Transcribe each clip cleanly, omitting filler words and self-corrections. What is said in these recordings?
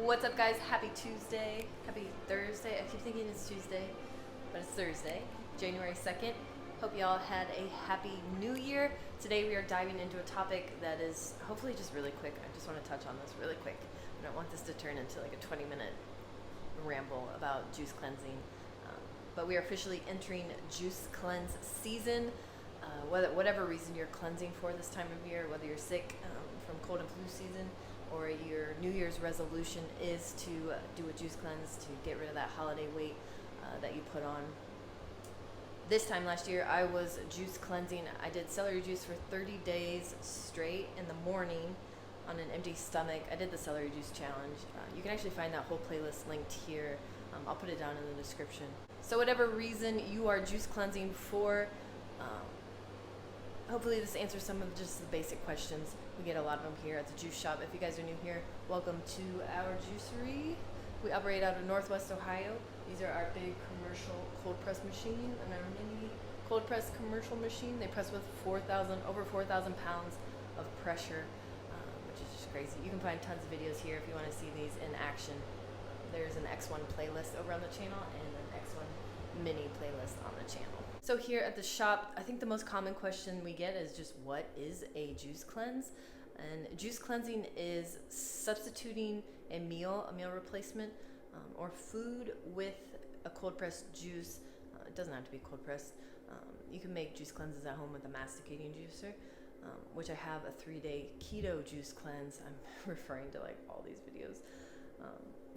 What's up, guys? Happy Tuesday. Happy Thursday. I keep thinking it's Tuesday, but it's Thursday, January 2nd. Hope y'all had a happy new year. Today we are diving into a topic that is hopefully just really quick. I just want to touch on this really quick. I don't want this to turn into like a 20-minute ramble about juice cleansing. But we are officially entering juice cleanse season. Whatever reason you're cleansing for this time of year, whether you're sick from cold and flu season, or your New Year's resolution is to do a juice cleanse to get rid of that holiday weight that you put on. This time last year, I was juice cleansing. I did celery juice for 30 days straight in the morning on an empty stomach. I did the celery juice challenge. You can actually find that whole playlist linked here. I'll put it down in the description. So whatever reason you are juice cleansing for, hopefully this answers some of just the basic questions. We get a lot of them here at the juice shop. If you guys are new here, welcome to our juicery. We operate out of Northwest Ohio. These are our big commercial cold press machine and our mini cold press commercial machine. They press with over 4,000 pounds of pressure, which is just crazy. You can find tons of videos here if you want to see these in action. There's an X1 playlist over on the channel and an X1 mini playlist on the channel. So here at the shop, I think the most common question we get is just, what is a juice cleanse? And juice cleansing is substituting a meal replacement, or food with a cold pressed juice. It doesn't have to be cold pressed. You can make juice cleanses at home with a masticating juicer, which I have a 3-day keto juice cleanse. I'm referring to like all these videos.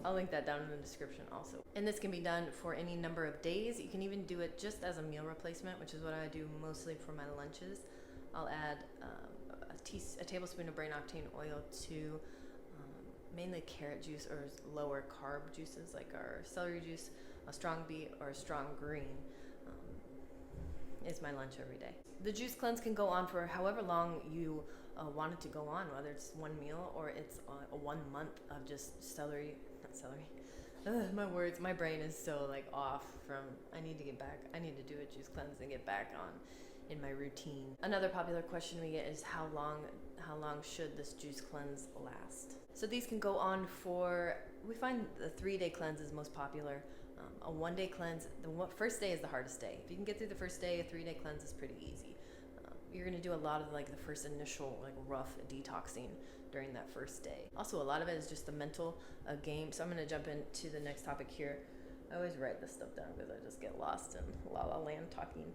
I'll link that down in the description also. And this can be done for any number of days. You can even do it just as a meal replacement, which is what I do mostly for my lunches. I'll add a tablespoon of brain octane oil to mainly carrot juice or lower carb juices like our celery juice, a strong beet, or a strong green. Is my lunch every day. The juice cleanse can go on for however long you want it to go on, whether it's one meal or it's a 1 month of just my words, my brain is so like off from, I need to do a juice cleanse and get back on in my routine. Another popular question we get is how long should this juice cleanse last? So these can go on for, we find the 3-day cleanse is most popular. A 1-day cleanse, first day is the hardest day. If you can get through the first day, a 3-day cleanse is pretty easy. You're gonna do a lot of like the first initial like rough detoxing during that first day. Also, a lot of it is just the mental game. So I'm gonna jump into the next topic here. I always write this stuff down because I just get lost in la la land talking.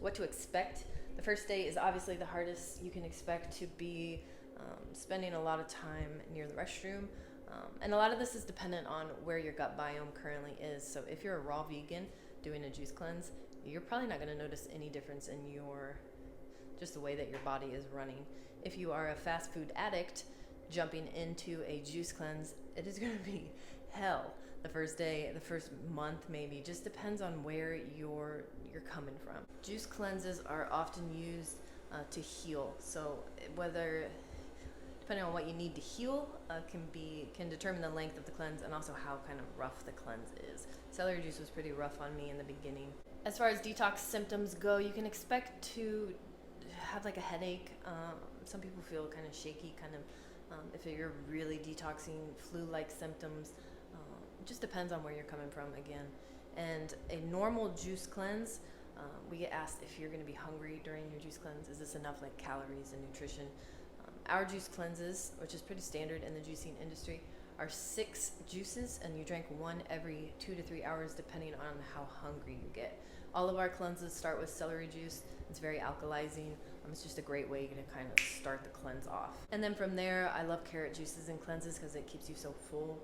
What to expect. The first day is obviously the hardest. You can expect to be spending a lot of time near the restroom. And a lot of this is dependent on where your gut biome currently is. So if you're a raw vegan doing a juice cleanse, you're probably not going to notice any difference in just the way that your body is running. If you are a fast food addict jumping into a juice cleanse, it is going to be hell the first day, the first month maybe. Just depends on where you're coming from. Juice cleanses are often used to heal. So depending on what you need to heal, can determine the length of the cleanse and also how kind of rough the cleanse is. Celery juice was pretty rough on me in the beginning. As far as detox symptoms go, you can expect to have like a headache. Some people feel kind of shaky, if you're really detoxing, flu-like symptoms. It just depends on where you're coming from again. And a normal juice cleanse, we get asked if you're going to be hungry during your juice cleanse. Is this enough like calories and nutrition? Our juice cleanses, which is pretty standard in the juicing industry, are 6 juices, and you drink one every 2 to 3 hours depending on how hungry you get. All of our cleanses start with celery juice. It's very alkalizing. It's just a great way to kind of start the cleanse off. And then from there, I love carrot juices and cleanses because it keeps you so full.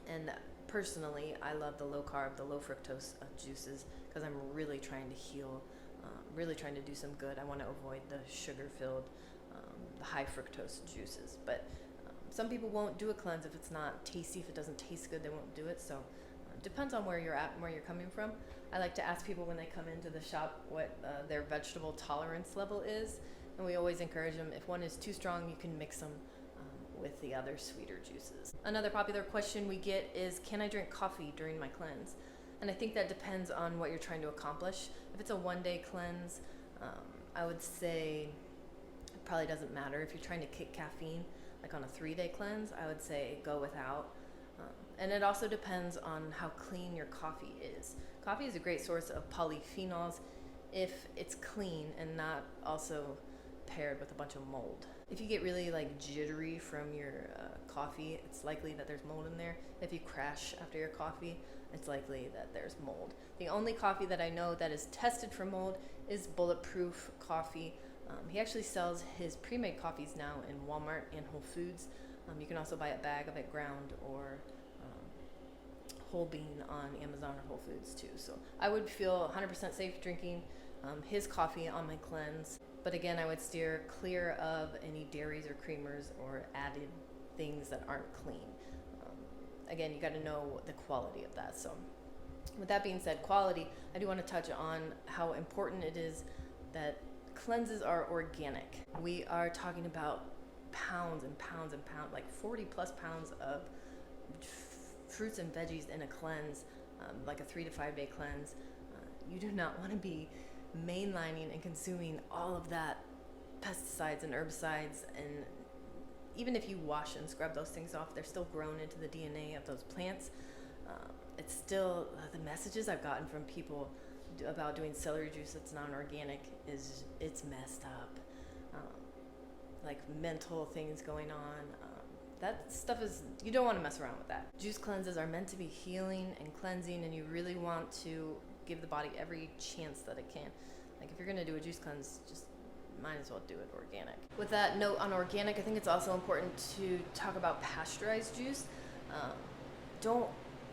And personally, I love the low carb, the low fructose juices because I'm really trying to heal, really trying to do some good. I want to avoid the sugar-filled, the high fructose juices. But some people won't do a cleanse if it's not tasty. If it doesn't taste good, they won't do it. So it depends on where you're at and where you're coming from. I like to ask people when they come into the shop what their vegetable tolerance level is. And we always encourage them, if one is too strong, you can mix them with the other sweeter juices. Another popular question we get is, can I drink coffee during my cleanse? And I think that depends on what you're trying to accomplish. If it's a 1-day cleanse, I would say it probably doesn't matter. If you're trying to kick caffeine, like on a 3-day cleanse, I would say go without. And it also depends on how clean your coffee is. Coffee is a great source of polyphenols if it's clean and not also paired with a bunch of mold. If you get really like jittery from your coffee, it's likely that there's mold in there. If you crash after your coffee, it's likely that there's mold. The only coffee that I know that is tested for mold is Bulletproof Coffee. He actually sells his pre-made coffees now in Walmart and Whole Foods. You can also buy a bag of it ground or whole bean on Amazon or Whole Foods too. So I would feel 100% safe drinking his coffee on my cleanse. But again, I would steer clear of any dairies or creamers or added things that aren't clean. Again, you got to know the quality of that. So with that being said, quality, I do want to touch on how important it is that cleanses are organic. We are talking about pounds and pounds and pounds, like 40 plus pounds of fruits and veggies in a cleanse, like a 3 to 5 day cleanse. You do not want to be mainlining and consuming all of that pesticides and herbicides, and even if you wash and scrub those things off, they're still grown into the DNA of those plants. It's still the messages I've gotten from people about doing celery juice that's non-organic is it's messed up. Like mental things going on. That stuff is, you don't want to mess around with that. Juice cleanses are meant to be healing and cleansing, and you really want to give the body every chance that it can. Like if you're going to do a juice cleanse, just might as well do it organic. With that note on organic, I think it's also important to talk about pasteurized juice.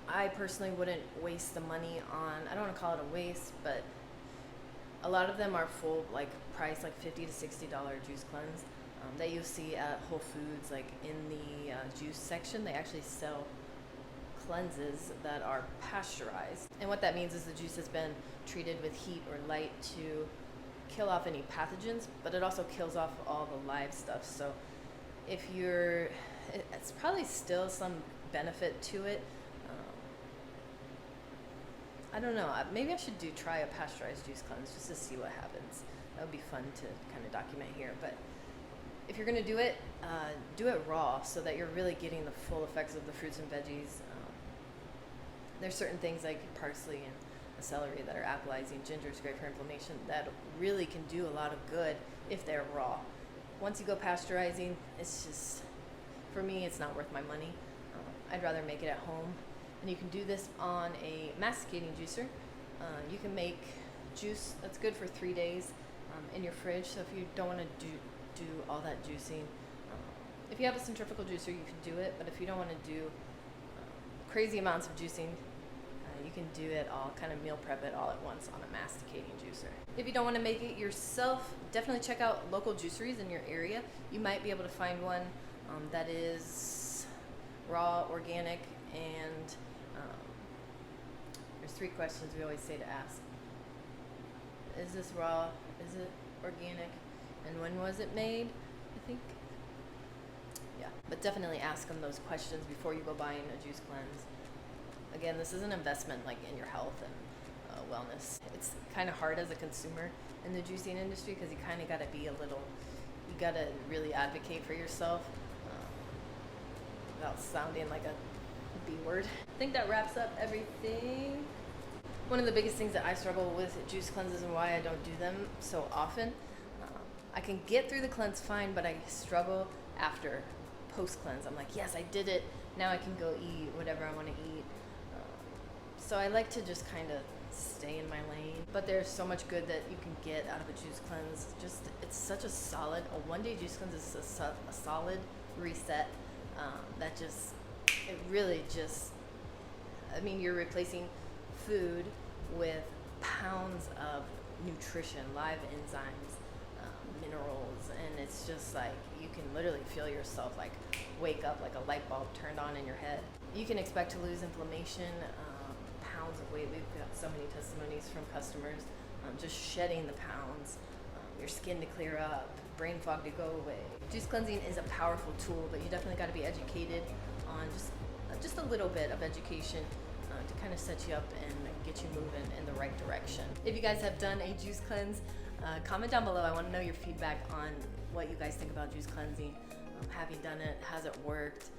I personally wouldn't waste the money on, I don't want to call it a waste, but a lot of them are full like price, like $50 to $60 juice cleanse that you'll see at Whole Foods, like in the juice section. They actually sell cleanses that are pasteurized. And what that means is the juice has been treated with heat or light to kill off any pathogens, but it also kills off all the live stuff. So if it's probably still some benefit to it. I don't know, maybe I should try a pasteurized juice cleanse just to see what happens. That would be fun to kind of document here. But if you're going to do it raw so that you're really getting the full effects of the fruits and veggies. There's certain things like parsley and celery that are alkalizing. Ginger is great for inflammation. That really can do a lot of good if they're raw. Once you go pasteurizing, it's just, for me, it's not worth my money. I'd rather make it at home. And you can do this on a masticating juicer. You can make juice that's good for 3 days in your fridge. So if you don't want to do all that juicing, if you have a centrifugal juicer, you can do it. But if you don't want to do crazy amounts of juicing, you can do it all, kind of meal prep it all at once on a masticating juicer. If you don't want to make it yourself, definitely check out local juiceries in your area. You might be able to find one that is raw, organic, and there's 3 questions we always say to ask. Is this raw? Is it organic? And when was it made? I think. Yeah, but definitely ask them those questions before you go buying a juice cleanse. Again, this is an investment like in your health and wellness. It's kind of hard as a consumer in the juicing industry because you kind of got to be you got to really advocate for yourself without sounding like a B word. I think that wraps up everything. One of the biggest things that I struggle with juice cleanses and why I don't do them so often, I can get through the cleanse fine, but I struggle after post-cleanse. I'm like, yes, I did it. Now I can go eat whatever I want to eat. So I like to just kind of stay in my lane. But there's so much good that you can get out of a juice cleanse. It's such a 1-day juice cleanse is a solid reset it really just, I mean, you're replacing food with pounds of nutrition, live enzymes, minerals, and it's just like you can literally feel yourself like wake up like a light bulb turned on in your head. You can expect to lose inflammation, pounds of weight. We've got so many testimonies from customers just shedding the pounds, your skin to clear up, brain fog to go away. Juice cleansing is a powerful tool, but you definitely got to be educated on just a little bit of education to kind of set you up and get you moving in the right direction. If you guys have done a juice cleanse, comment down below. I want to know your feedback on what you guys think about juice cleansing. Have you done it? Has it worked?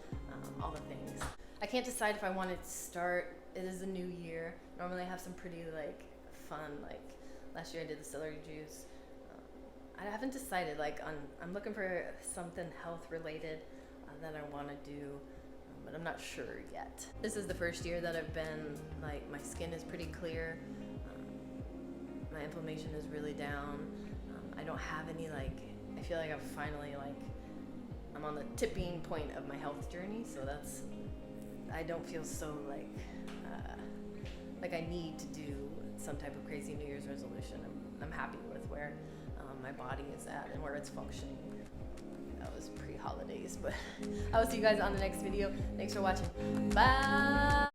All the things. I can't decide if I want to start. It is a new year. Normally I have some pretty like fun, like last year I did the celery juice. I haven't decided, like I'm looking for something health related that I want to do, but I'm not sure yet. This is the first year that I've been, like, my skin is pretty clear. My inflammation is really down. I don't have any, like, I feel like I'm on the tipping point of my health journey, so I don't feel so like I need to do some type of crazy New Year's resolution. I'm happy with where my body is at and where it's functioning. That was pre-holidays, but I will see you guys on the next video. Thanks for watching. Bye.